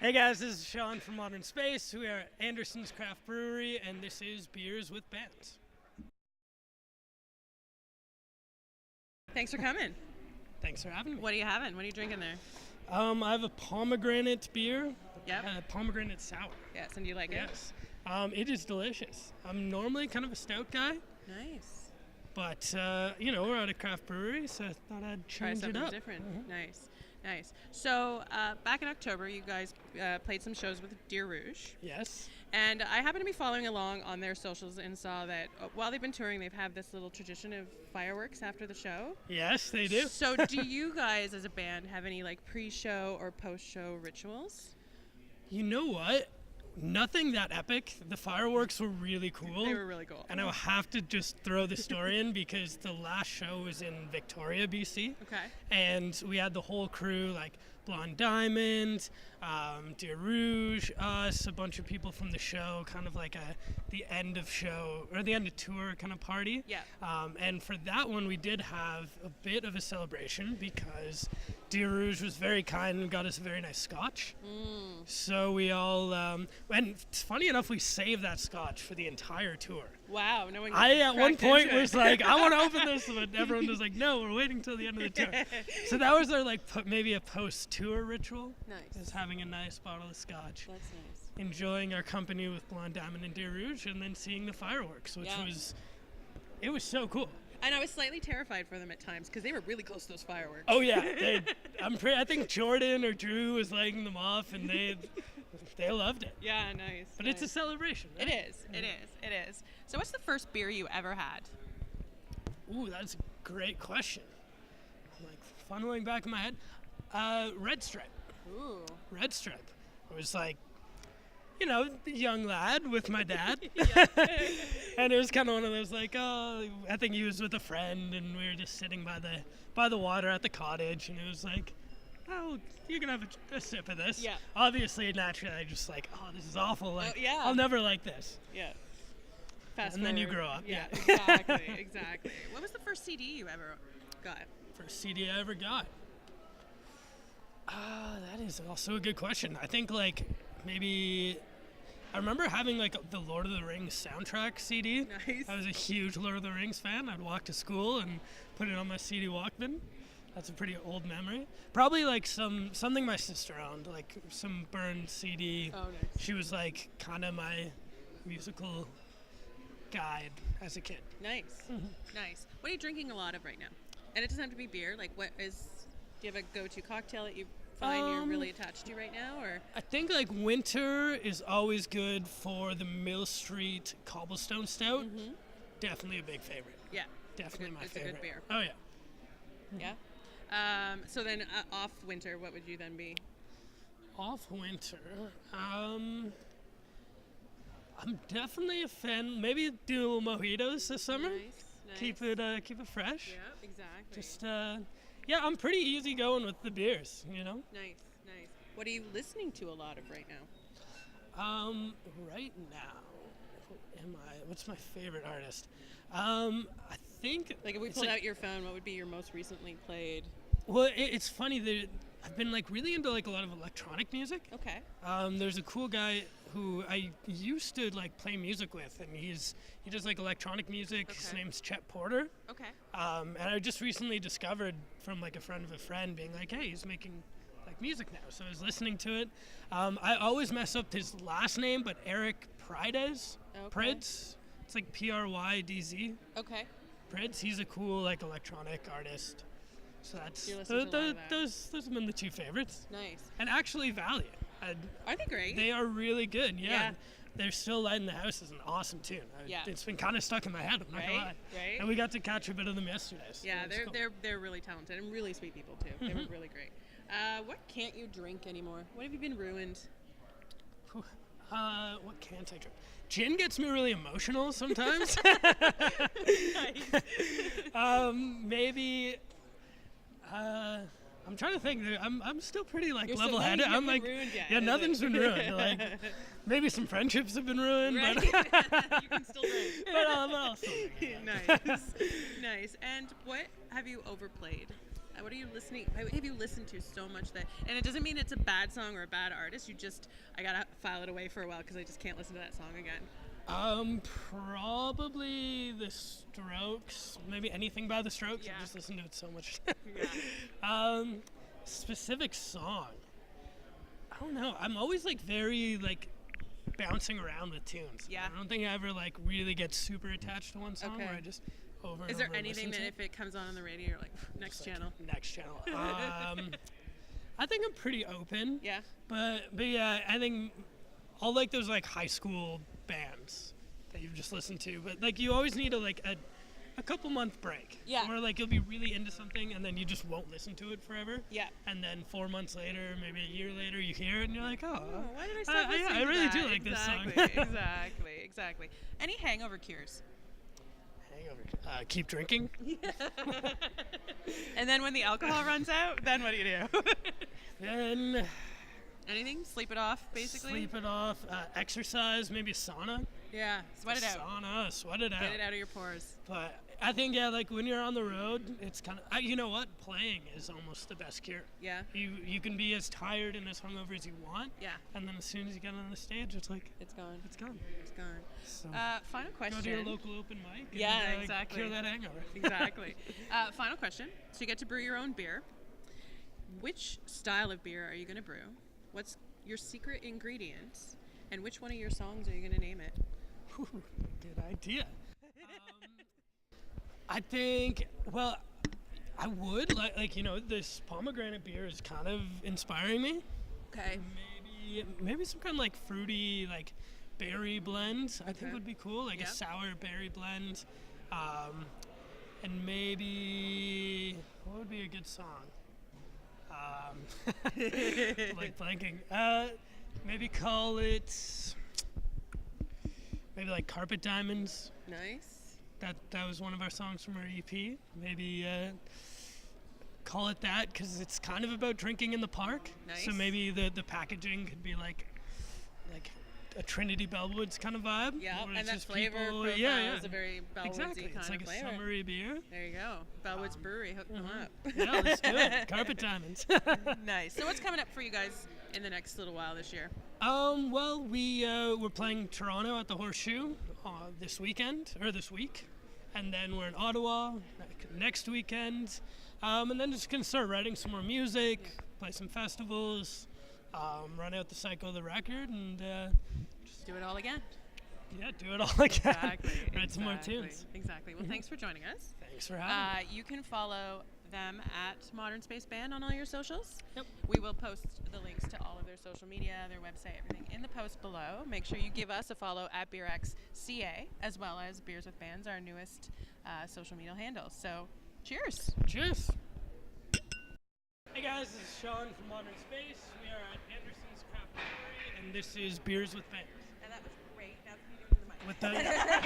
Hey guys, this is Sean from Modern Space. We are at Anderson's Craft Brewery, and this is Beers with Bands. Thanks for coming. Thanks for having me. What are you having? What are you drinking there? I have a pomegranate beer. Yep. Pomegranate sour. Yes, and do you like Yes. It is delicious. I'm normally kind of a stout guy, it? Nice. but we're at a craft brewery, so I thought I'd Try change it something up. different. Nice. Nice. So back in October, you guys played some shows with Deer Rouge. Yes. And I happened to be following along on their socials and saw that while they've been touring, they've had this little tradition of fireworks after the show. Yes, they do. So do you guys as a band have any like pre-show or post-show rituals? You know what? Nothing that epic. The fireworks were really cool. They were really cool. And I'll have to just throw the story in because the last show was in Victoria, BC. Okay. And we had the whole crew, like Blonde Diamond, Deer Rouge, us, a bunch of people from the show, kind of like the end of show, or the end of tour kind of party. Yeah. And for that one, we did have a bit of a celebration because Deer Rouge was very kind and got us a very nice scotch. So we all, and funny enough, we saved that scotch for the entire tour. Wow. I at one point was like, I want to open this, but everyone was like, no, we're waiting till the end of the tour. So that was our maybe a post-tour ritual. Nice. Is having a nice bottle of scotch, That's nice. enjoying our company with Blonde Diamond and Deer Rouge, and then seeing the fireworks, which was so cool. And I was slightly terrified for them at times because they were really close to those fireworks. Oh yeah, I think Jordan or Drew was lighting them off, and they loved it. Yeah, nice. But it's a celebration. Right? It is. It is. It is. So, what's the first beer you ever had? Ooh, that's a great question. I'm like funneling back in my head. Red Stripe. Ooh. Red Stripe. It was like, the young lad with my dad. And it was kind of one of those like, I think he was with a friend, and we were just sitting by the water at the cottage, and it was like, oh, you can have a sip of this. Yeah. Obviously, naturally, I just like, oh, this is awful. Like, yeah. I'll never like this. Yeah. Fast And then you forward. grow up. Yeah, exactly, exactly. What was the first CD you ever got? First CD I ever got. That is also a good question. I think maybe I remember having the Lord of the Rings soundtrack CD. Nice. I was a huge Lord of the Rings fan. I'd walk to school and put it on my CD Walkman. That's a pretty old memory. Probably something my sister owned, like some burned CD. Oh, nice. She was kind of my musical guide as a kid. Nice. Nice. What are you drinking a lot of right now? And it doesn't have to be beer. Do you have a go-to cocktail that you find you're really attached to right now, or? I think winter is always good for the Mill Street Cobblestone Stout. Definitely a big favorite. Yeah. Definitely my favorite. It's a good beer. Oh yeah. Yeah. So then off winter, what would you then be? Off winter, I'm definitely a fan. Maybe do mojitos this summer. Nice. Keep it fresh. Yeah, exactly. Just I'm pretty easy going with the beers. Nice, nice. What are you listening to a lot of right now? Right now, what's my favorite artist? I think If we pulled out your phone, what would be your most recently played? Well, it's funny that I've been really into a lot of electronic music. Okay. There's a cool guy who I used to play music with, and he does electronic music. Okay. His name's Chet Porter. Okay. And I just recently discovered from a friend of a friend being like, hey, he's making music now. So I was listening to it. I always mess up his last name, but Eric Prydz. Okay. Prydz. It's Prydz. Okay. Prydz. He's a cool you're artist. So that's You're listening to a lot of that. those have been the two favorites. Nice. And actually Valiant. Are they great? They are really good. Yeah. Yeah. They're Still Lighting the House is an awesome tune. Yeah. It's been kind of stuck in my head. I'm not gonna lie. Right. And we got to catch a bit of them yesterday. So Yeah, it's cool. they're really talented and really sweet people too. They were really great. What can't you drink anymore? What have you been ruined? What can't I drink? Gin gets me really emotional sometimes. Nice. Maybe. I'm trying to think. I'm still pretty You're still- level-headed. nothing's I'm been ruined yet, yeah, is nothing's it? been ruined. Maybe some friendships have been ruined, Right? but You can still drink. but I'll still drink it. Nice. Nice. And what have you overplayed? What are you listening? Have you listened to so much that? And it doesn't mean it's a bad song or a bad artist. I gotta file it away for a while because I just can't listen to that song again. Probably The Strokes. Maybe anything by The Strokes. Yeah. I just listen to it so much. Yeah. Specific song. I don't know. I'm always like very like bouncing around with tunes. Yeah. I don't think I ever like really get super attached to one song Okay. where I just over. Is and there over anything listen that to if it comes on the radio, you're like, next It's like, channel? Next channel. I think I'm pretty open. Yeah. But yeah, I think all like those like high school bands that you've just listened to, but like you always need a couple month break. Yeah. Or like you'll be really into something and then you just won't listen to it forever. Yeah. And then 4 months later, maybe a year later, you hear it and you're like, oh, Why did I stop listening I to really that? do like this song. Exactly. Any hangover cures? Hangover. Keep drinking. And then when the alcohol runs out, then what do you do? Then Anything? Sleep it off, basically? sleep it off. Exercise, maybe a sauna. Yeah. Sweat it out. Sauna, sweat it out. Get it out of your pores. But I think, yeah, like when you're on the road, it's kind of, you know what? Playing is almost the best cure. Yeah. You can be as tired and as hungover as you want. Yeah. And then as soon as you get on the stage, it's like, It's gone. it's gone. It's gone. So Final question. go to your local open mic and Yeah, exactly. cure that hangover. Exactly. Final question. So you get to brew your own beer. Which style of beer are you going to brew? What's your secret ingredient? And which one of your songs are you going to name it? Whew, good idea. I think, well, I would like this pomegranate beer is kind of inspiring me. Okay. Maybe some kind of like fruity like berry blend. I Okay. think would be cool, like Yeah. a sour berry blend. And maybe what would be a good song? Like blanking. Maybe call it maybe like Carpet Diamonds. Nice. That was one of our songs from our EP. Maybe call it that because it's kind of about drinking in the park. Nice. So maybe the packaging could be like a Trinity Bellwoods kind of vibe. Yeah, where and it's that just flavor people- profile yeah. is a very Bellwoodsy Exactly. kind It's like of a flavor. summery beer. There you go. Bellwoods Brewery, hook them up. Yeah, let's do it. Carpet Diamonds. Nice. So what's coming up for you guys in the next little while this year? Well, we're playing Toronto at the Horseshoe this week, and then we're in Ottawa next weekend, and then just gonna start writing some more music, play some festivals, run out the cycle of the record, and Just do it all again. yeah, do it all again. Exactly. Write some more tunes. Exactly. Well, thanks for joining us. Thanks for having me. You can follow them at Modern Space Band on all your socials. Yep. We will post the links to all of their social media, their website, everything in the post below. Make sure you give us a follow at BeerXCA, as well as Beers with Bands, our newest social media handle. So, cheers. Cheers. Hey guys, this is Sean from Modern Space. We are at Anderson's Craft Brewery, and this is Beers with Bands. And that was great. Now can you do it with the mic? With the